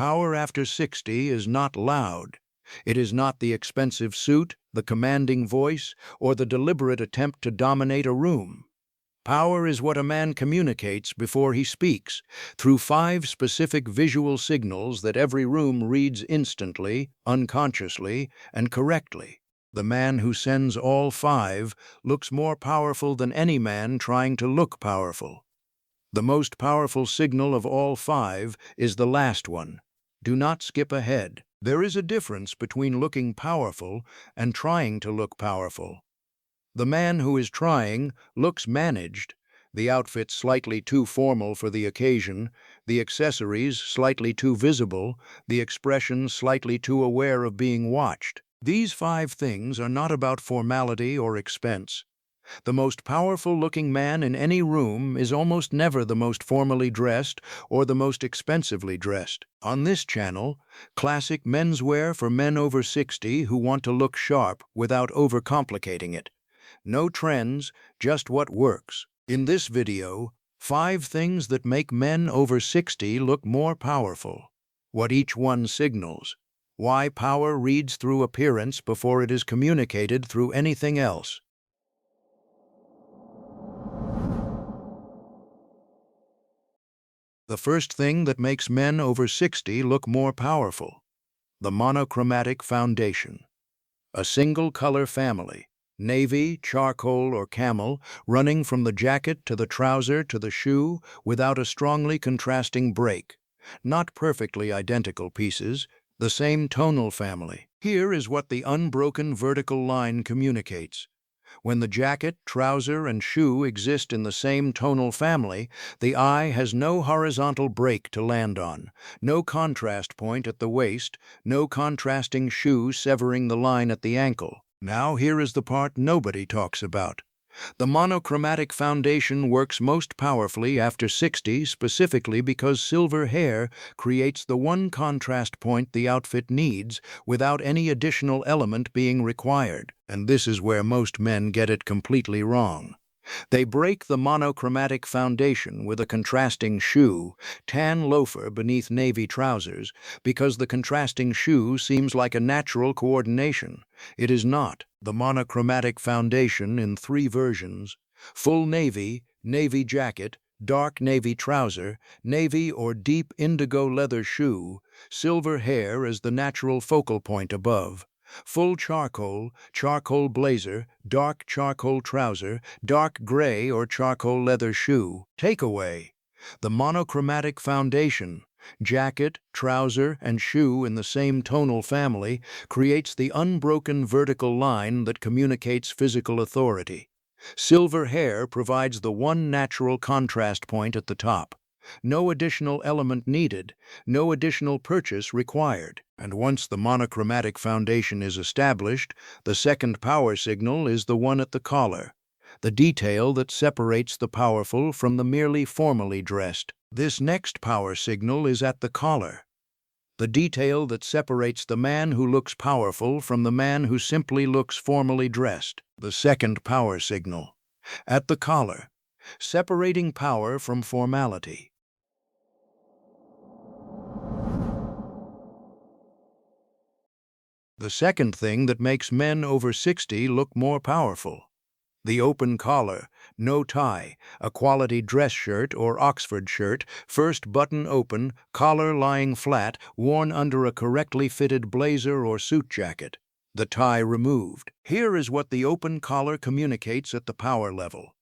Power after 60 is not loud. It is not the expensive suit, the commanding voice, or the deliberate attempt to dominate a room. Power is what a man communicates before he speaks, through 5 specific visual signals that every room reads instantly, unconsciously, and correctly. The man who sends all 5 looks more powerful than any man trying to look powerful. The most powerful signal of all 5 is the last one. Do not skip ahead. There is a difference between looking powerful and trying to look powerful. The man who is trying looks managed, the outfit slightly too formal for the occasion, the accessories slightly too visible, the expression slightly too aware of being watched. These 5 things are not about formality or expense. The most powerful-looking man in any room is almost never the most formally dressed or the most expensively dressed. On this channel, classic menswear for men over 60 who want to look sharp without overcomplicating it. No trends, just what works. In this video, 5 things that make men over 60 look more powerful. What each one signals. Why power reads through appearance before it is communicated through anything else. The first thing that makes men over 60 look more powerful. The monochromatic foundation. A single-color family, navy, charcoal, or camel, running from the jacket to the trouser to the shoe without a strongly contrasting break. Not perfectly identical pieces, the same tonal family. Here is what the unbroken vertical line communicates. When the jacket, trouser, and shoe exist in the same tonal family, the eye has no horizontal break to land on, no contrast point at the waist, no contrasting shoe severing the line at the ankle. Now here is the part nobody talks about. The monochromatic foundation works most powerfully after 60, specifically because silver hair creates the one contrast point the outfit needs without any additional element being required. And this is where most men get it completely wrong. They break the monochromatic foundation with a contrasting shoe, tan loafer beneath navy trousers, because the contrasting shoe seems like a natural coordination. It is not. The monochromatic foundation in 3 versions: full navy, navy jacket, dark navy trouser, navy or deep indigo leather shoe, silver hair as the natural focal point above. Full charcoal, charcoal blazer, dark charcoal trouser, dark gray or charcoal leather shoe. Takeaway: the monochromatic foundation, jacket, trouser, and shoe in the same tonal family, creates the unbroken vertical line that communicates physical authority. Silver hair provides the one natural contrast point at the top. No additional element needed, no additional purchase required. And once the monochromatic foundation is established, the second power signal is the one at the collar, the detail that separates the powerful from the merely formally dressed. This next power signal is at the collar, the detail that separates the man who looks powerful from the man who simply looks formally dressed. The second power signal, at the collar, separating power from formality. The second thing that makes men over 60 look more powerful. The open collar, no tie, a quality dress shirt or Oxford shirt, first button open, collar lying flat, worn under a correctly fitted blazer or suit jacket. The tie removed. Here is what the open collar communicates at the power level.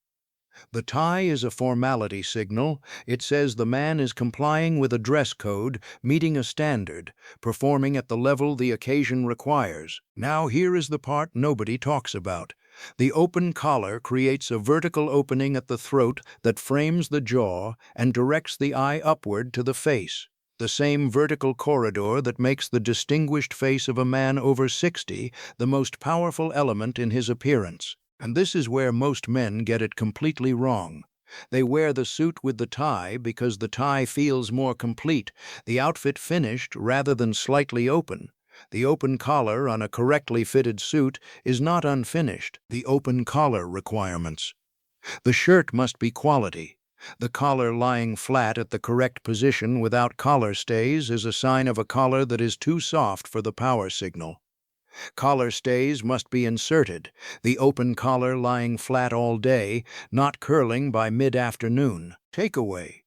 The tie is a formality signal. It says the man is complying with a dress code, meeting a standard, performing at the level the occasion requires. Now here is the part nobody talks about. The open collar creates a vertical opening at the throat that frames the jaw and directs the eye upward to the face. The same vertical corridor that makes the distinguished face of a man over 60 the most powerful element in his appearance. And this is where most men get it completely wrong. They wear the suit with the tie because the tie feels more complete, the outfit finished rather than slightly open. The open collar on a correctly fitted suit is not unfinished. The open collar requirements. The shirt must be quality. The collar lying flat at the correct position without collar stays is a sign of a collar that is too soft for the power signal. Collar stays must be inserted, the open collar lying flat all day, not curling by mid-afternoon. Takeaway: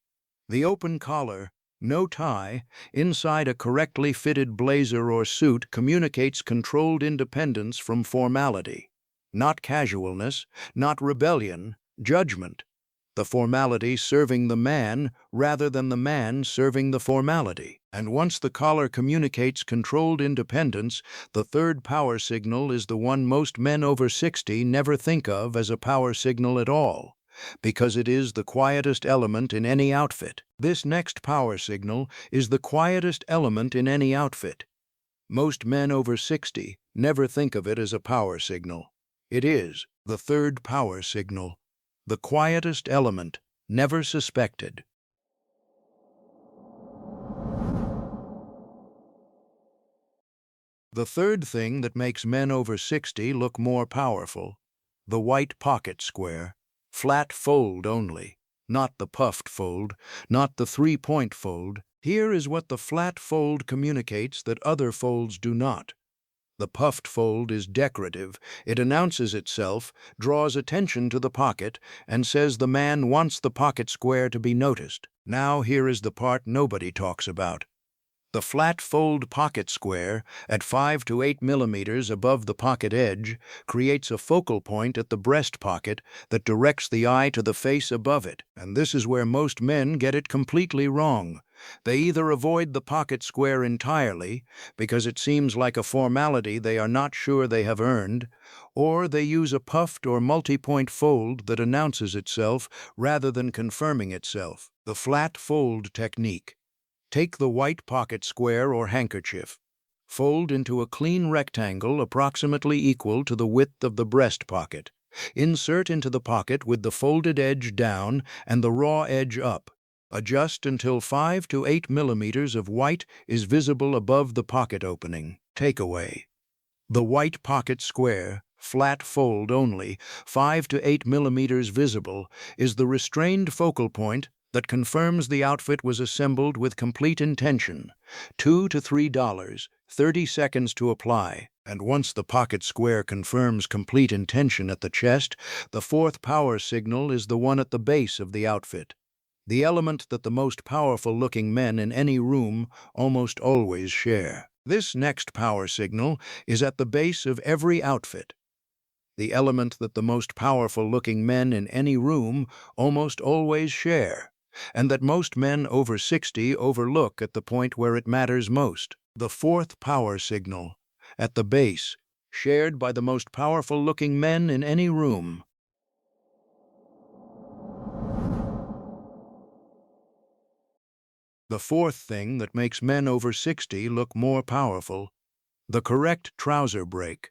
the open collar, no tie, inside a correctly fitted blazer or suit communicates controlled independence from formality. Not casualness, not rebellion, judgment. The formality serving the man rather than the man serving the formality. And once the collar communicates controlled independence, the third power signal is the one most men over 60 never think of as a power signal at all, because it is the quietest element in any outfit. This next power signal is the quietest element in any outfit. Most men over 60 never think of it as a power signal. It is the third power signal, the quietest element, never suspected. The third thing that makes men over 60 look more powerful: the white pocket square. Flat fold only, not the puffed fold, not the three-point fold. Here is what the flat fold communicates that other folds do not. The puffed fold is decorative. It announces itself, draws attention to the pocket, and says the man wants the pocket square to be noticed. Now here is the part nobody talks about. The flat fold pocket square, at 5 to 8 millimeters above the pocket edge, creates a focal point at the breast pocket that directs the eye to the face above it. And this is where most men get it completely wrong. They either avoid the pocket square entirely, because it seems like a formality they are not sure they have earned, or they use a puffed or multi-point fold that announces itself rather than confirming itself. The flat fold technique. Take the white pocket square or handkerchief. Fold into a clean rectangle approximately equal to the width of the breast pocket. Insert into the pocket with the folded edge down and the raw edge up. Adjust until 5 to 8 millimeters of white is visible above the pocket opening. Takeaway: the white pocket square, flat fold only, 5 to 8 millimeters visible, is the restrained focal point that confirms the outfit was assembled with complete intention. $2 to $3, 30 seconds to apply. And once the pocket square confirms complete intention at the chest, the fourth power signal is the one at the base of the outfit. The element that the most powerful-looking men in any room almost always share. This next power signal is at the base of every outfit. The element that the most powerful-looking men in any room almost always share, and that most men over 60 overlook at the point where it matters most. The fourth power signal, at the base, shared by the most powerful-looking men in any room. The fourth thing that makes men over 60 look more powerful: the correct trouser break.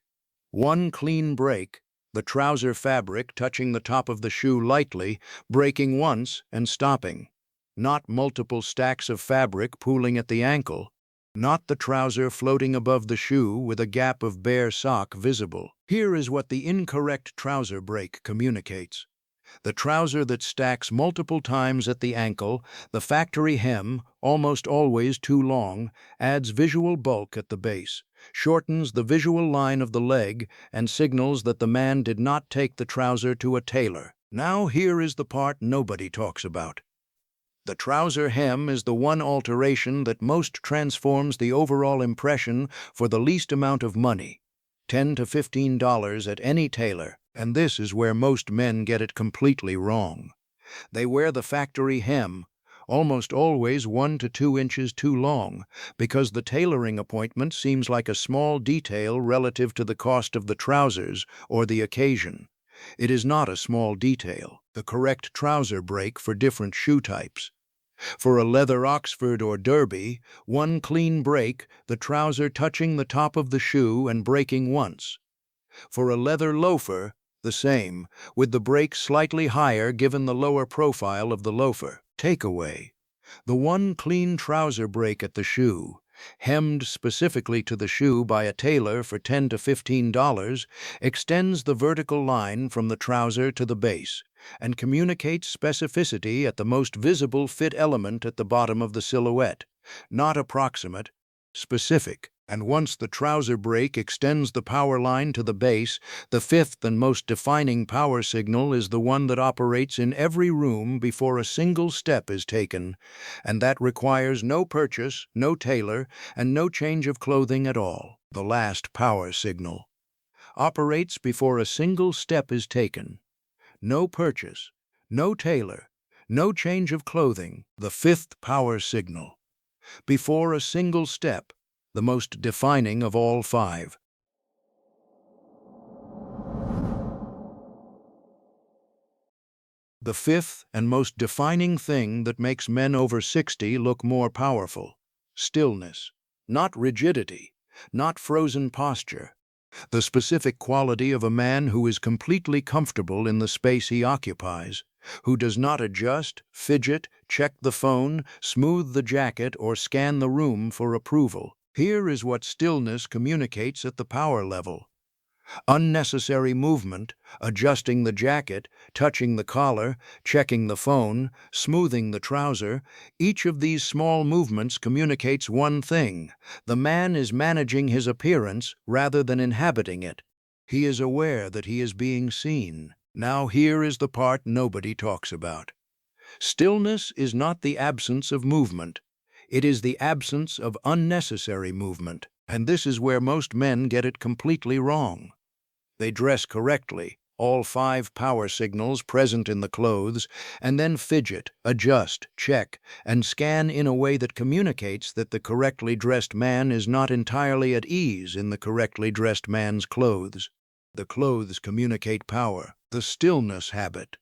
One clean break, the trouser fabric touching the top of the shoe lightly, breaking once and stopping. Not multiple stacks of fabric pooling at the ankle. Not the trouser floating above the shoe with a gap of bare sock visible. Here is what the incorrect trouser break communicates: the trouser that stacks multiple times at the ankle, the factory hem, almost always too long, adds visual bulk at the base, shortens the visual line of the leg, and signals that the man did not take the trouser to a tailor. Now here is the part nobody talks about. The trouser hem is the one alteration that most transforms the overall impression for the least amount of money, $10 to $15 at any tailor. And this is where most men get it completely wrong. They wear the factory hem, almost always 1 to 2 inches too long, because the tailoring appointment seems like a small detail relative to the cost of the trousers or the occasion. It is not a small detail. The correct trouser break for different shoe types. For a leather Oxford or Derby, one clean break, the trouser touching the top of the shoe and breaking once. For a leather loafer, the same, with the break slightly higher given the lower profile of the loafer. Takeaway: the one clean trouser break at the shoe hemmed specifically to the shoe by a tailor for $10 to $15, extends the vertical line from the trouser to the base and communicates specificity at the most visible fit element at the bottom of the silhouette, not approximate, specific. And once the trouser break extends the power line to the base, the fifth and most defining power signal is the one that operates in every room before a single step is taken, and that requires no purchase, no tailor, and no change of clothing at all. The last power signal operates before a single step is taken. No purchase, no tailor, no change of clothing. The fifth power signal before a single step, the most defining of all five. The fifth and most defining thing that makes men over 60 look more powerful. Stillness. Not rigidity, not frozen posture. The specific quality of a man who is completely comfortable in the space he occupies, who does not adjust, fidget, check the phone, smooth the jacket, or scan the room for approval. Here is what stillness communicates at the power level. Unnecessary movement, adjusting the jacket, touching the collar, checking the phone, smoothing the trouser, each of these small movements communicates one thing: the man is managing his appearance rather than inhabiting it. He is aware that he is being seen. Now here is the part nobody talks about. Stillness is not the absence of movement. It is the absence of unnecessary movement, and this is where most men get it completely wrong. They dress correctly, all five power signals present in the clothes, and then fidget, adjust, check, and scan in a way that communicates that the correctly dressed man is not entirely at ease in the correctly dressed man's clothes. The clothes communicate power, the stillness habit.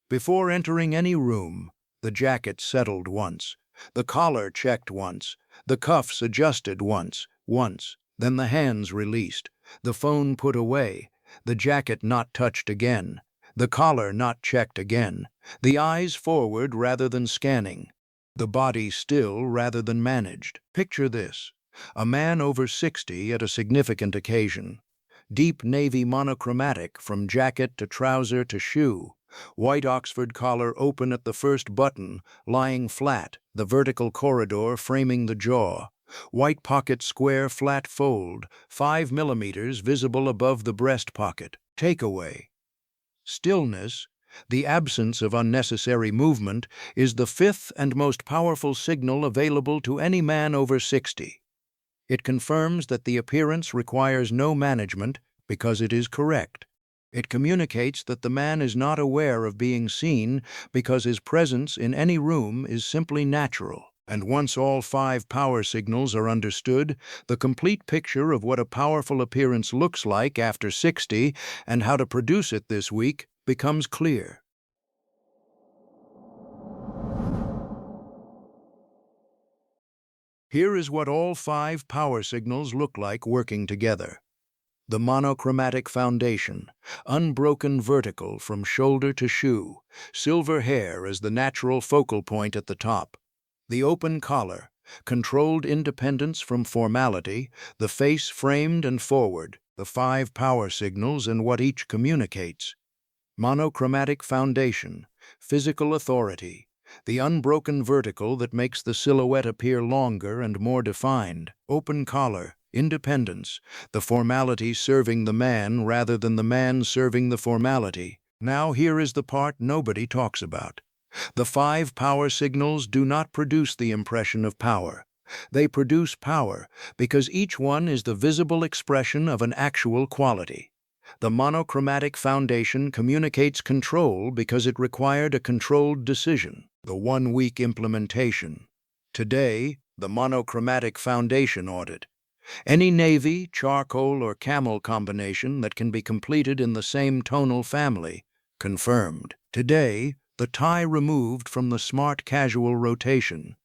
Before entering any room, the jacket settled once, the collar checked once, the cuffs adjusted once, then the hands released, the phone put away, the jacket not touched again, the collar not checked again, the eyes forward rather than scanning, the body still rather than managed. Picture this: a man over 60 at a significant occasion. Deep navy monochromatic from jacket to trouser to shoe. White Oxford collar open at the first button, lying flat, the vertical corridor framing the jaw. White pocket square flat fold, 5 millimeters visible above the breast pocket. Takeaway. Stillness, the absence of unnecessary movement, is the fifth and most powerful signal available to any man over 60. It confirms that the appearance requires no management because it is correct. It communicates that the man is not aware of being seen because his presence in any room is simply natural. And once all five power signals are understood, the complete picture of what a powerful appearance looks like after 60 and how to produce it this week becomes clear. Here is what all five power signals look like working together. The monochromatic foundation, unbroken vertical from shoulder to shoe, silver hair as the natural focal point at the top. The open collar, controlled independence from formality, the face framed and forward, the five power signals and what each communicates. Monochromatic foundation, physical authority, the unbroken vertical that makes the silhouette appear longer and more defined. Open collar, independence, the formality serving the man rather than the man serving the formality. Now here is the part nobody talks about. The five power signals do not produce the impression of power. They produce power because each one is the visible expression of an actual quality. The monochromatic foundation communicates control because it required a controlled decision. The 1-week implementation. Today, the monochromatic foundation audit. Any navy, charcoal, or camel combination that can be completed in the same tonal family. Confirmed. Today, the tie removed from the smart casual rotation.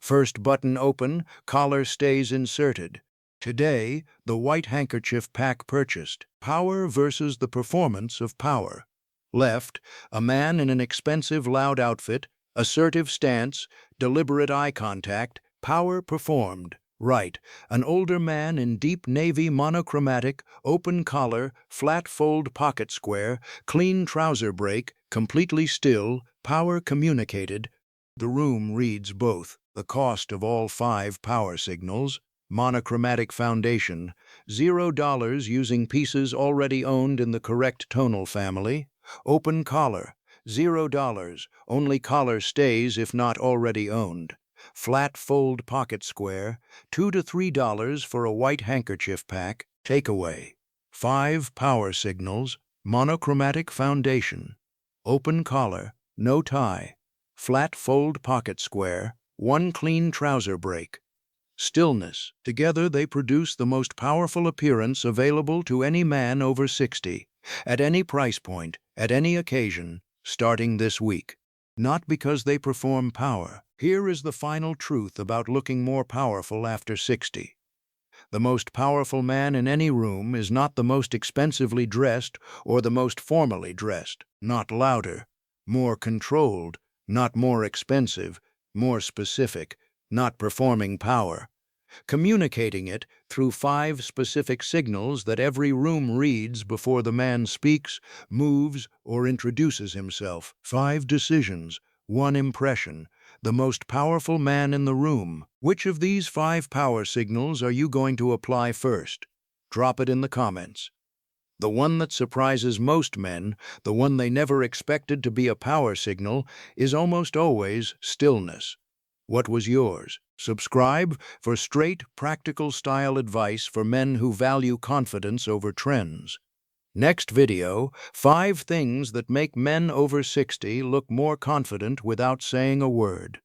First button open, collar stays inserted. Today, the white handkerchief pack purchased. Power versus the performance of power. Left, a man in an expensive loud outfit, assertive stance, deliberate eye contact, power performed. Right, an older man in deep navy monochromatic, open collar, flat fold pocket square, clean trouser break, completely still, power communicated. The room reads both. The cost of all 5 power signals, monochromatic foundation, $0 using pieces already owned in the correct tonal family, open collar, $0, only collar stays if not already owned. Flat fold pocket square, $2 to $3 for a white handkerchief pack, takeaway. 5 power signals, monochromatic foundation, open collar, no tie, flat fold pocket square, 1 clean trouser break. Stillness. Together they produce the most powerful appearance available to any man over 60, at any price point, at any occasion, starting this week. Not because they perform power. Here is the final truth about looking more powerful after 60. The most powerful man in any room is not the most expensively dressed or the most formally dressed, not louder, more controlled, not more expensive, more specific, not performing power, communicating it through 5 specific signals that every room reads before the man speaks, moves, or introduces himself. 5 decisions, 1 impression, the most powerful man in the room. Which of these 5 power signals are you going to apply first? Drop it in the comments. The one that surprises most men, the one they never expected to be a power signal, is almost always stillness. What was yours? Subscribe for straight, practical style advice for men who value confidence over trends. Next video, 5 things that make men over 60 look more confident without saying a word.